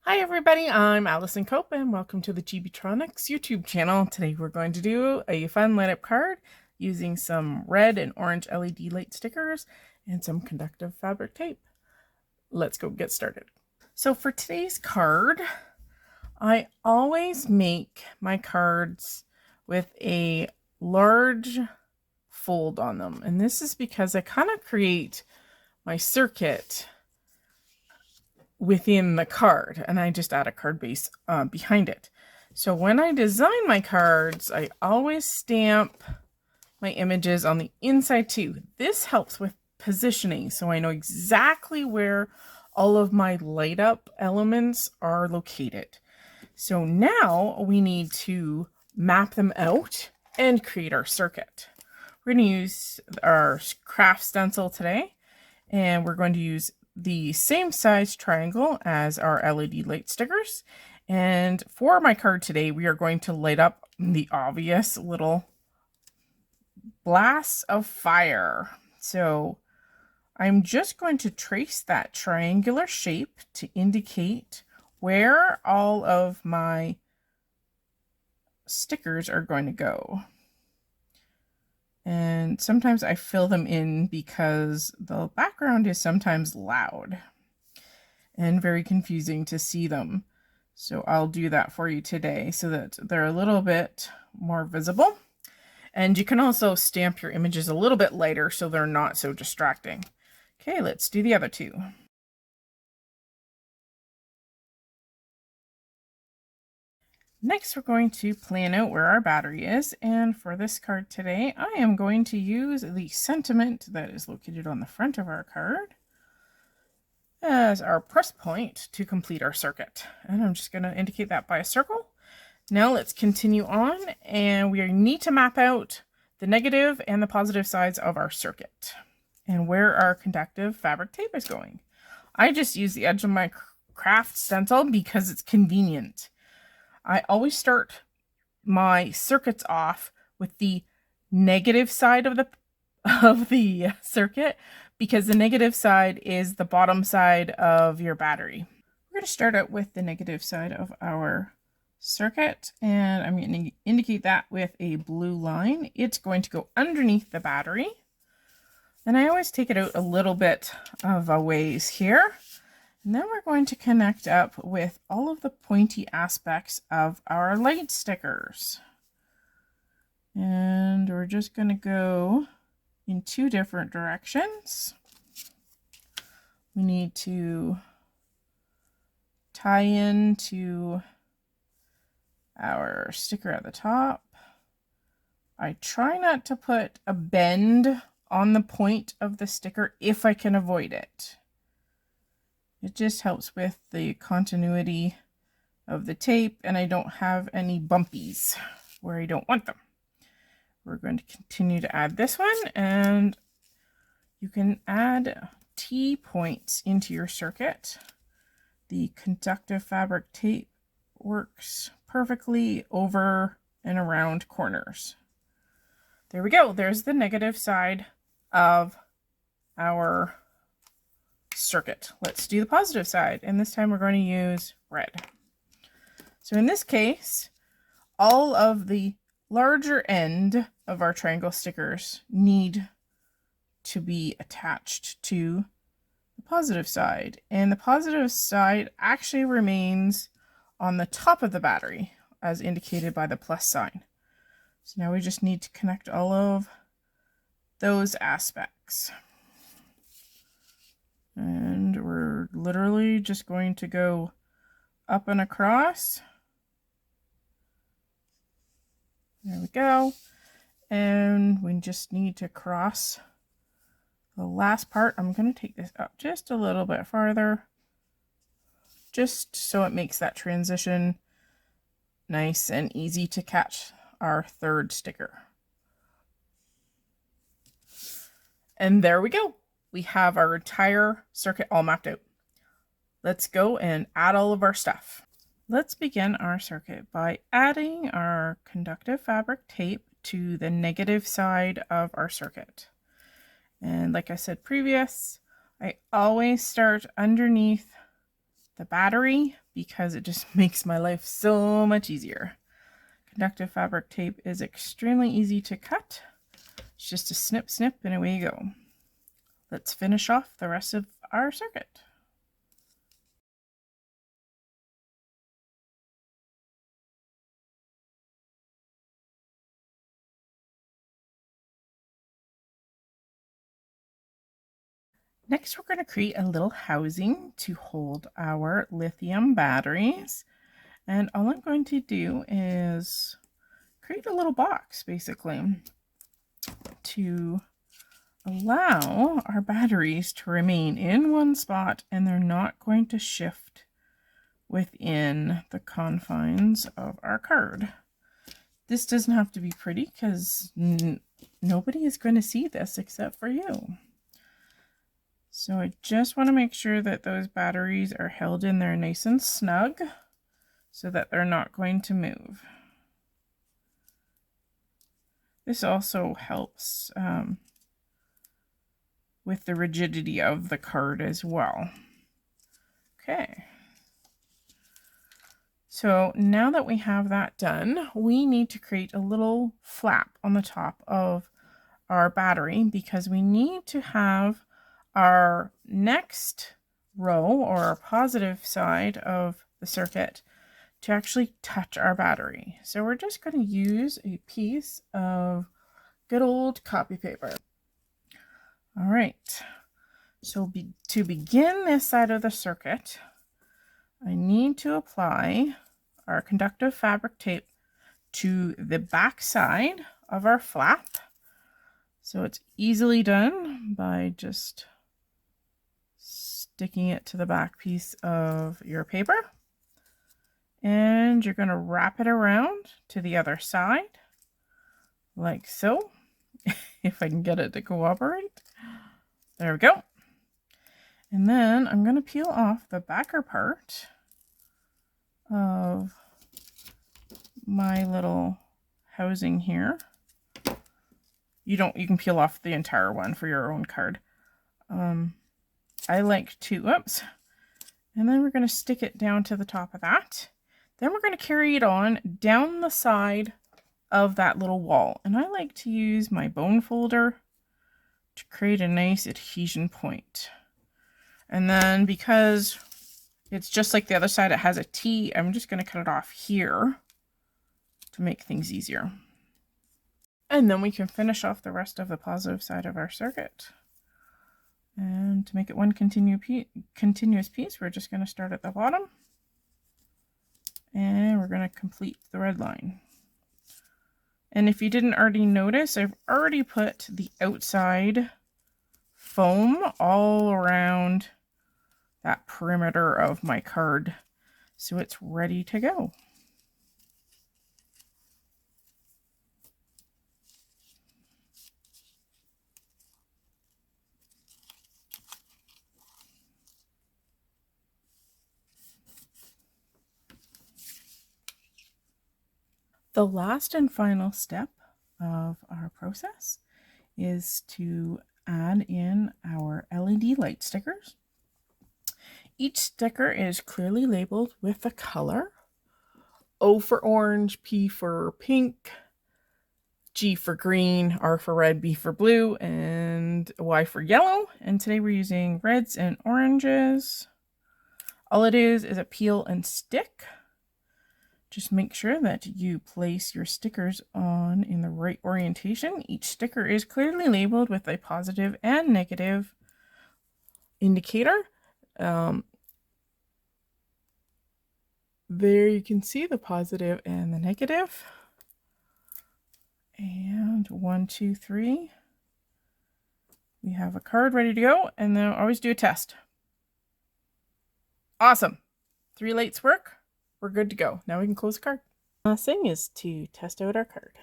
Hi everybody, I'm Allison Cope and welcome to the Chibitronics YouTube channel. Today we're going to do a fun light up card using some red and orange LED light stickers and some conductive fabric tape. Let's go get started. So for today's card, I always make my cards with a large fold on them. And this is because I kind of create my circuit within the card and I just add a card base behind it. So when I design my cards, I always stamp my images on the inside too. This helps with positioning, so I know exactly where all of my light up elements are located. So now we need to map them out and create our circuit. We're going to use our craft stencil today, and we're going to use the same size triangle as our LED light stickers. And for my card today, we are going to light up the obvious little blasts of fire. So I'm just going to trace that triangular shape to indicate where all of my stickers are going to go. And sometimes I fill them in because the background is sometimes loud and very confusing to see them. So I'll do that for you today so that they're a little bit more visible. And you can also stamp your images a little bit lighter so they're not so distracting. Okay, let's do the other two. Next, we're going to plan out where our battery is, and for this card today, I am going to use the sentiment that is located on the front of our card as our press point to complete our circuit. And I'm just going to indicate that by a circle. Now let's continue on, and we need to map out the negative and the positive sides of our circuit and where our conductive fabric tape is going. I just use the edge of my craft stencil because it's convenient. I always start my circuits off with the negative side of the circuit because the negative side is the bottom side of your battery. We're going to start out with the negative side of our circuit, and I'm going to indicate that with a blue line. It's going to go underneath the battery, and I always take it out a little bit of a ways here. And then we're going to connect up with all of the pointy aspects of our light stickers. And we're just going to go in two different directions. We need to tie into our sticker at the top. I try not to put a bend on the point of the sticker if I can avoid it. It just helps with the continuity of the tape, and I don't have any bumpies where I don't want them. We're going to continue to add this one, and you can add T-points into your circuit. The conductive fabric tape works perfectly over and around corners. There we go. There's the negative side of our circuit. Let's do the positive side, and this time we're going to use red. So in this case, all of the larger end of our triangle stickers need to be attached to the positive side, and the positive side actually remains on the top of the battery as indicated by the plus sign. So now we just need to connect all of those aspects. And we're literally just going to go up and across. There we go. And we just need to cross the last part. I'm going to take this up just a little bit farther, just so it makes that transition nice and easy to catch our third sticker. And there we go. We have our entire circuit all mapped out. Let's go and add all of our stuff. Let's begin our circuit by adding our conductive fabric tape to the negative side of our circuit. And like I said previous, I always start underneath the battery because it just makes my life so much easier. Conductive fabric tape is extremely easy to cut. It's just a snip, snip, and away you go. Let's finish off the rest of our circuit. Next, we're going to create a little housing to hold our lithium batteries. And all I'm going to do is create a little box, basically, to allow our batteries to remain in one spot, and they're not going to shift within the confines of our card. This doesn't have to be pretty because nobody is going to see this except for you. So I just want to make sure that those batteries are held in there nice and snug so that they're not going to move. This also helps with the rigidity of the card as well. Okay. So now that we have that done, we need to create a little flap on the top of our battery because we need to have our next row or our positive side of the circuit to actually touch our battery. So we're just going to use a piece of good old copy paper. All right, so to begin this side of the circuit, I need to apply our conductive fabric tape to the back side of our flap. So it's easily done by just sticking it to the back piece of your paper. And you're going to wrap it around to the other side, like so, if I can get it to cooperate. There we go. And then I'm going to peel off the backer part of my little housing here. You can peel off the entire one for your own card. I like to, oops. And then we're going to stick it down to the top of that. Then we're going to carry it on down the side of that little wall. And I like to use my bone folder to create a nice adhesion point. And then because it's just like the other side, it has a T, I'm just going to cut it off here to make things easier. And then we can finish off the rest of the positive side of our circuit. And to make it one continuous piece, we're just going to start at the bottom. And we're going to complete the red line. And if you didn't already notice, I've already put the outside foam all around that perimeter of my card, so it's ready to go. The last and final step of our process is to add in our LED light stickers. Each sticker is clearly labeled with the color. O for orange, P for pink, G for green, R for red, B for blue, and Y for yellow. And today we're using reds and oranges. All it is a peel and stick. Just make sure that you place your stickers on in the right orientation. Each sticker is clearly labeled with a positive and negative indicator. There you can see the positive and the negative. And 1, 2, 3. We have a card ready to go, and then always do a test. Awesome. 3 lights work. We're good to go. Now we can close the card. Last thing is to test out our card.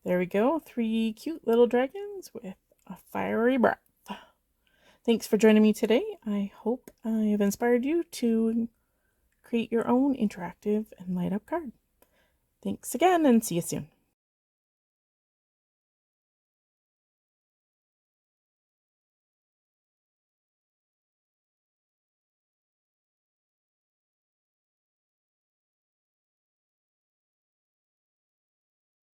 There we go. 3 cute little dragons with a fiery breath. Thanks for joining me today. I hope I have inspired you to create your own interactive and light up card. Thanks again, and see you soon.